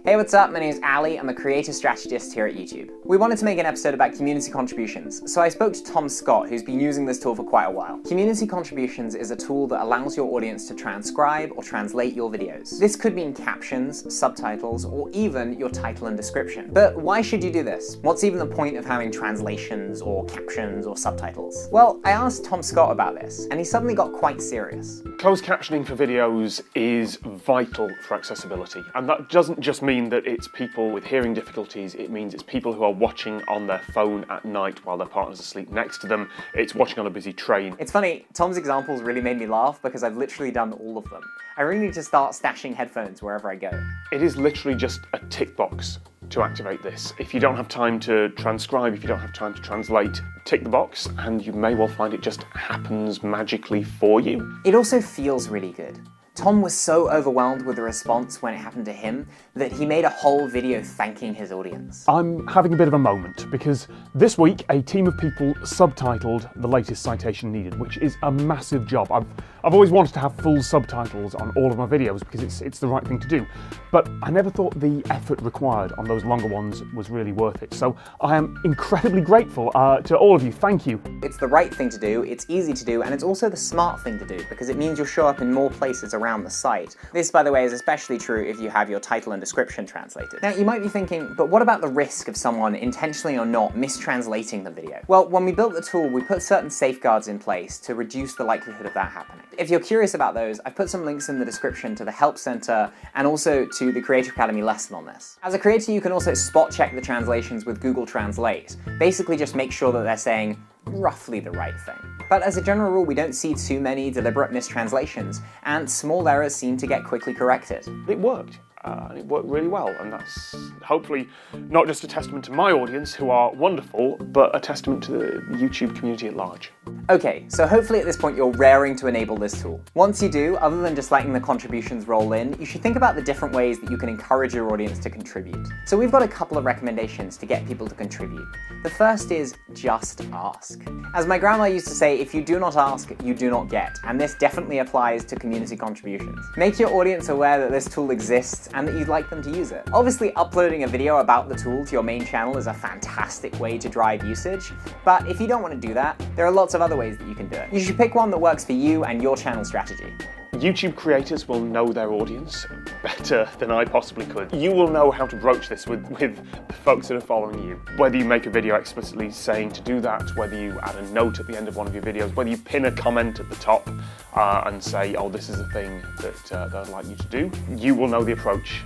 Hey, what's up? My name is Ali. I'm a creative strategist here at YouTube. We wanted to make an episode about community contributions, so I spoke to Tom Scott, who's been using this tool for quite a while. Community contributions is a tool that allows your audience to transcribe or translate your videos. This could mean captions, subtitles, or even your title and description. But why should you do this? What's even the point of having translations or captions or subtitles? Well, I asked Tom Scott about this, and he suddenly got quite serious. Closed captioning for videos is vital for accessibility, and that doesn't just mean that it's people with hearing difficulties. It means it's people who are watching on their phone at night while their partner's asleep next to them. It's watching on a busy train. It's funny, Tom's examples really made me laugh because I've literally done all of them. I really need to start stashing headphones wherever I go. It is literally just a tick box to activate this. If you don't have time to transcribe, if you don't have time to translate, tick the box and you may well find it just happens magically for you. It also feels really good. Tom was so overwhelmed with the response when it happened to him that he made a whole video thanking his audience. I'm having a bit of a moment because this week a team of people subtitled the latest citation needed, which is a massive job. I've always wanted to have full subtitles on all of my videos because it's the right thing to do, but I never thought the effort required on those longer ones was really worth it. So I am incredibly grateful to all of you. Thank you. It's the right thing to do, it's easy to do, and it's also the smart thing to do because it means you'll show up in more places around the site. This, by the way, is especially true if you have your title and description translated. Now, you might be thinking, but what about the risk of someone intentionally or not mistranslating the video? Well, when we built the tool, we put certain safeguards in place to reduce the likelihood of that happening. If you're curious about those, I've put some links in the description to the Help Center and also to the Creative Academy lesson on this. As a creator, you can also spot check the translations with Google Translate. Basically, just make sure that they're saying roughly the right thing. But as a general rule, we don't see too many deliberate mistranslations, and small errors seem to get quickly corrected. It worked. And it worked really well, and that's hopefully not just a testament to my audience, who are wonderful, but a testament to the YouTube community at large. Okay, so hopefully at this point you're raring to enable this tool. Once you do, other than just letting the contributions roll in, you should think about the different ways that you can encourage your audience to contribute. So we've got a couple of recommendations to get people to contribute. The first is just ask. As my grandma used to say, if you do not ask, you do not get, and this definitely applies to community contributions. Make your audience aware that this tool exists and that you'd like them to use it. Obviously, uploading a video about the tool to your main channel is a fantastic way to drive usage, but if you don't want to do that, there are lots of other ways that you can do it. You should pick one that works for you and your channel strategy. YouTube creators will know their audience better than I possibly could. You will know how to broach this with the folks that are following you. Whether you make a video explicitly saying to do that, whether you add a note at the end of one of your videos, whether you pin a comment at the top and say, oh, this is the thing that I'd like you to do, you will know the approach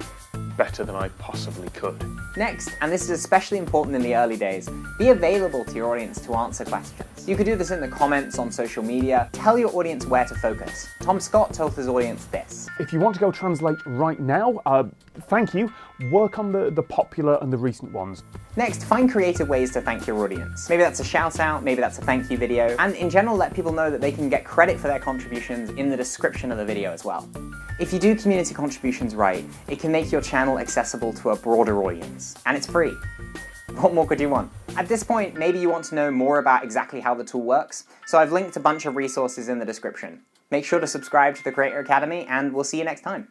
better than I possibly could. Next, and this is especially important in the early days, be available to your audience to answer questions. You could do this in the comments on social media. Tell your audience where to focus. Tom Scott told his audience this. If you want to go translate right now, thank you. Work on the popular and the recent ones. Next, find creative ways to thank your audience. Maybe that's a shout out, maybe that's a thank you video, and in general let people know that they can get credit for their contributions in the description of the video as well. If you do community contributions right, it can make your channel accessible to a broader audience, and it's free. What more could you want? At this point, maybe you want to know more about exactly how the tool works, so I've linked a bunch of resources in the description. Make sure to subscribe to the Creator Academy, and we'll see you next time.